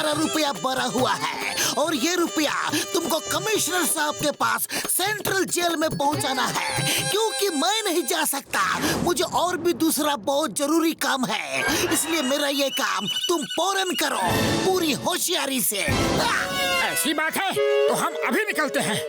तुम्हारा रुपया भरा हुआ है और ये रुपया तुमको कमिश्नर साहब के पास सेंट्रल जेल में पहुंचाना है, क्योंकि मैं नहीं जा सकता। मुझे और भी दूसरा बहुत जरूरी काम है, इसलिए मेरा ये काम तुम फौरन करो, पूरी होशियारी से। ऐसी बात है तो हम अभी निकलते हैं।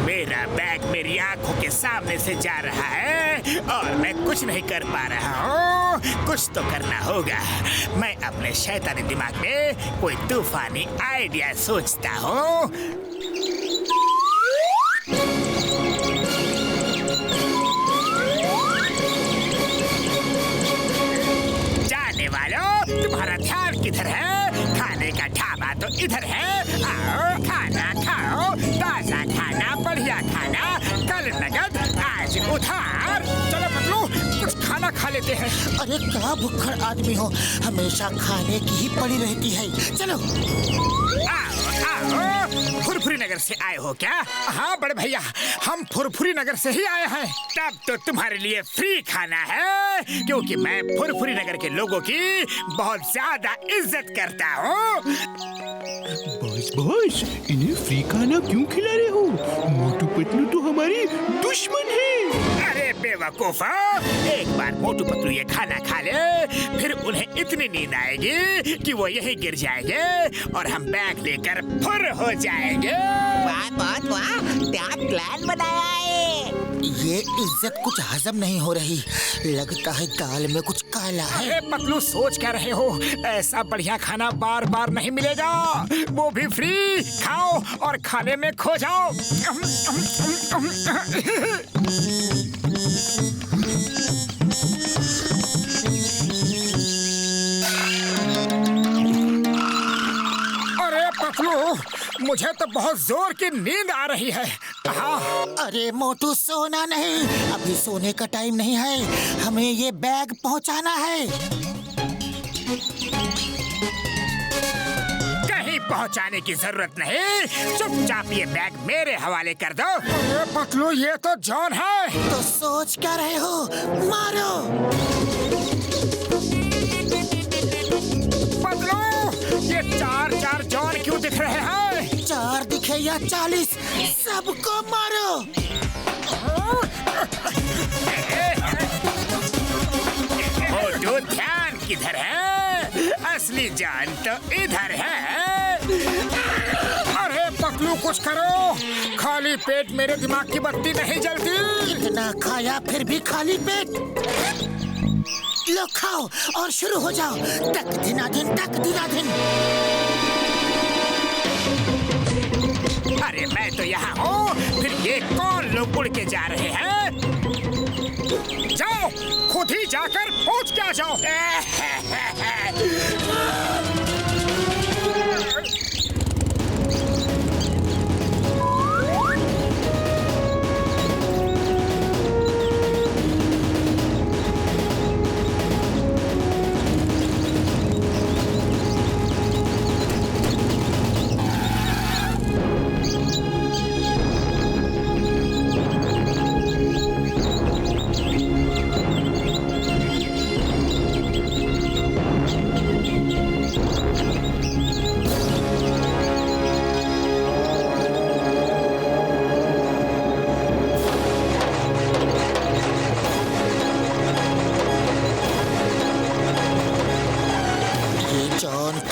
मेरा बैग मेरी आंखों के सामने से जा रहा है और मैं कुछ नहीं कर पा रहा हूँ। कुछ तो करना होगा। मैं अपने शैतानी दिमाग में कोई तूफानी आइडिया सोचता हूँ। जाने वालों, तुम्हारा ध्यान किधर है? खाने का ढाबा तो इधर है। आओ खाना खाओ, ताजा खाना, बढ़िया खाना, कल नगद आज उधार। चलो पतलू कुछ खाना खा लेते हैं। अरे क्या भुक्खड़ आदमी हो, हमेशा खाने की ही पड़ी रहती है। चलो आओ आओ, फुरफुरी नगर से आए हो क्या? हाँ बड़े भैया, हम फुरफुरी नगर से ही आए हैं। तब तो तुम्हारे लिए फ्री खाना है, क्योंकि मैं फुरफुरी नगर के लोगों की बहुत ज्यादा इज्जत करता हूँ। बॉस, इन्हें फ्री खाना क्यों खिला रहे हो? मोटू पतलू तो हमारी दुश्मन है। अरे बेवकूफा, एक बार मोटू पतलू ये खाना खा ले, फिर उन्हें इतनी नींद आएगी कि वो यहीं गिर जाएंगे और हम बैग लेकर फुर हो जाएंगे। वाह बहुत वाह, क्या प्लान बनाया है। ये इज्जत कुछ हजम नहीं हो रही, लगता है दाल में कुछ काला है। अरे पतलू सोच क्या रहे हो? ऐसा बढ़िया खाना बार बार नहीं मिलेगा, वो भी फ्री। खाओ और खाने में खो जाओ। अरे पतलू, मुझे तो बहुत जोर की नींद आ रही है। हाँ। अरे मोटू, सोना नहीं, अभी सोने का टाइम नहीं है, हमें ये बैग पहुंचाना है। कहीं पहुंचाने की जरूरत नहीं, चुपचाप ये बैग मेरे हवाले कर दो। अरे पतलू, ये तो जॉन है। तो सोच क्या रहे हो, मारो। पतलू, ये चार चार जॉन क्यों दिख रहे हैं? 4 दिखे या 40, सबको मारो। मोटू, ध्यान किधर है? असली जान तो इधर है। अरे पतलू कुछ करो, खाली पेट मेरे दिमाग की बत्ती नहीं जलती। इतना खाया फिर भी खाली पेट। लो खाओ और शुरू हो जाओ। तक दिनाधिन, तक दिनाधिन। अरे मैं तो यहाँ हूँ, फिर ये कौन लोग उड़ के जा रहे हैं? जाओ, खुद ही जाकर पहुँच के आ जाओ।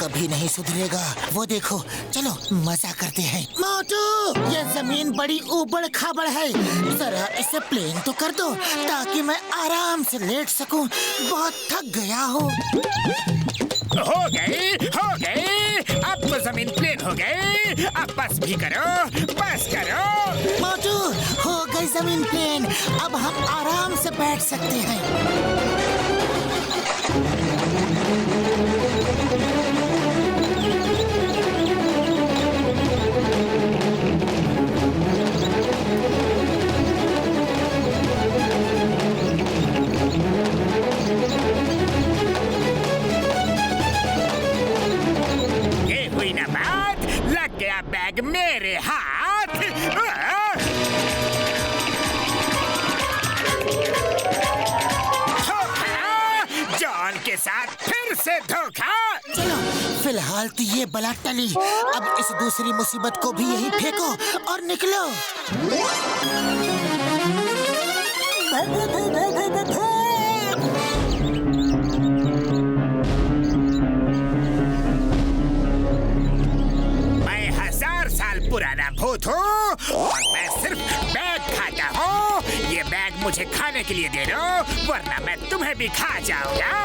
कभी नहीं सुधरेगा। वो देखो, चलो मजा करते हैं। मोटू, ये जमीन बड़ी ऊबड़ खाबड़ है, जरा इसे प्लेन तो कर दो ताकि मैं आराम से लेट सकूं। बहुत थक गया हूँ। हो गई, अब तो जमीन प्लेन हो गई। अब बस भी करो, बस करो। मोटू, हो गई जमीन प्लेन, अब हम आराम से बैठ सकते हैं। ये हुई ना बात, लग गया बैग मेरे हाथ। जो के साथ फिर से धोखा। चलो फिलहाल तो ये बला टली, अब इस दूसरी मुसीबत को भी यहीं फेंको और निकलो। मैं 1000 साल पुराना भूत हूँ और मैं सिर्फ बैग खाता हूँ। ये बैग मुझे खाने के लिए दे दो, वरना मैं तुम्हें भी खा जाऊंगा।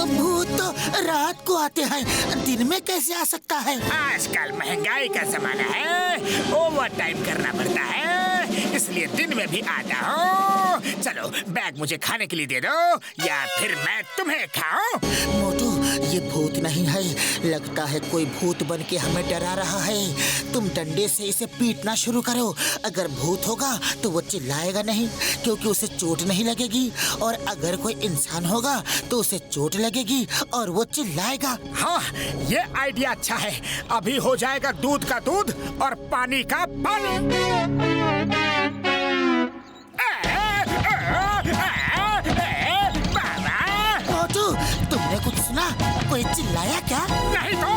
भूत तो रात को आते हैं, दिन में कैसे आ सकता है? आजकल महंगाई का जमाना है, ओवर टाइम करना पड़ता है, इसलिए दिन में भी आता हूँ। चलो बैग मुझे खाने के लिए दे दो या फिर मैं तुम्हें खाऊं। मोटू, ये भूत नहीं है, लगता है कोई भूत बन के हमें डरा रहा है। तुम डंडे से इसे पीटना शुरू करो। अगर भूत होगा तो वो चिल्लाएगा नहीं, क्योंकि उसे चोट नहीं लगेगी, और अगर कोई इंसान होगा तो उसे चोट लगेगी और वो चिल्लाएगा। हाँ, ये आइडिया अच्छा है। अभी हो जाएगा दूध का दूध और पानी का पानी। मोटू, तुमने कुछ सुना? कोई चिल्लाया क्या? नहीं तो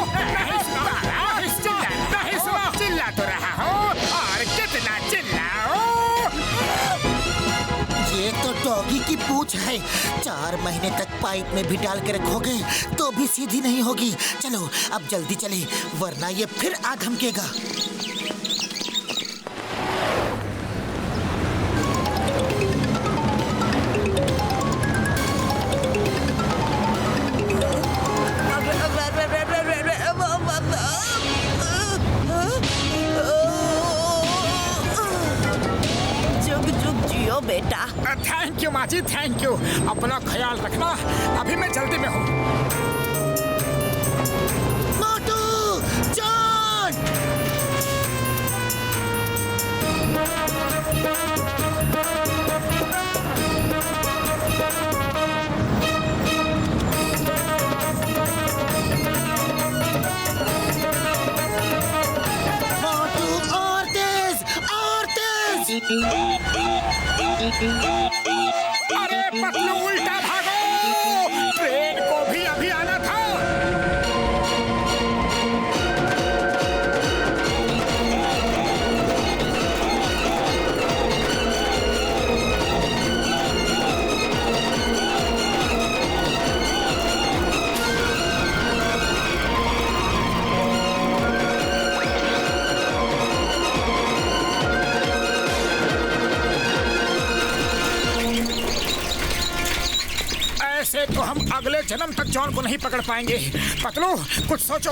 नहीं सुना, चिल्ला तो रहा हूँ, और कितना चिल्लाऊं। ये तो डॉगी की पूंछ है। 4 महीने तक पाइप में भी डाल के रखोगे तो भी सीधी नहीं होगी। चलो अब जल्दी चले, वरना ये फिर आ धमकेगा। बेटा, थैंक यू माँ जी, थैंक यू। अपना ख्याल रखना, अभी मैं जल्दी में हूँ। मोटू, जॉन! मोटू, और तेज, और तेज! अरे पतलू, उल्टा भागो, ट्रेन को भी अभी आना था। ऐसे तो हम अगले जन्म तक जॉन को नहीं पकड़ पाएंगे। पतलू, कुछ सोचो।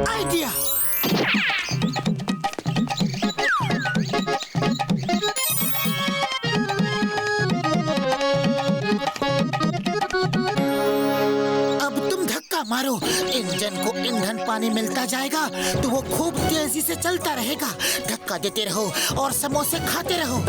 आइडिया! अब तुम धक्का मारो, इंजन को ईंधन पानी मिलता जाएगा तो वो खूब तेजी से चलता रहेगा। धक्का देते रहो और समोसे खाते रहो।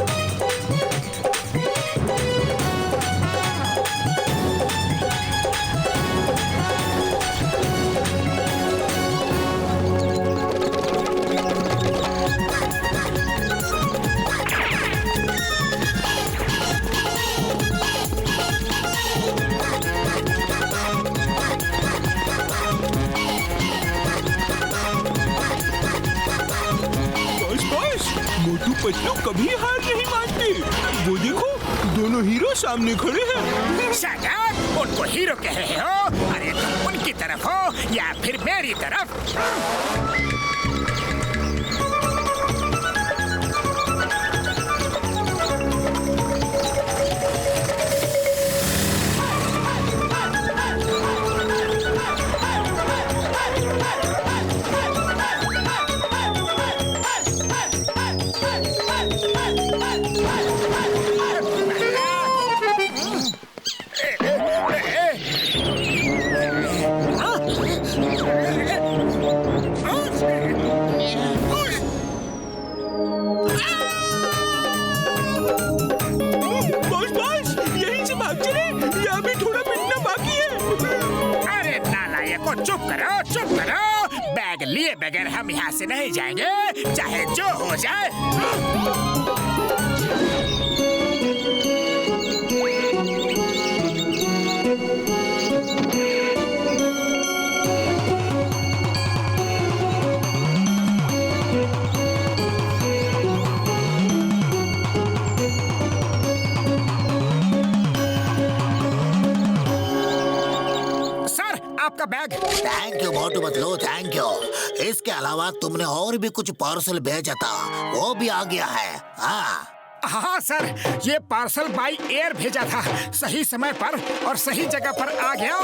मोटू पतलू कभी हार नहीं मानते। वो देखो, दोनों हीरो सामने खड़े हैं। Shut up! उनको हीरो कह रहे हो? अरे तुम उनकी तरफ हो या फिर मेरी तरफ? लिए बगैर हम यहाँ से नहीं जाएंगे, चाहे जो हो जाए। आपका bag. Thank you Motu Patlu, thank you. इसके अलावा तुमने और भी कुछ पार्सल भेजा था, वो भी आ गया है। हाँ सर, ये पार्सल बाई एयर भेजा था, सही समय पर और सही जगह पर आ गया।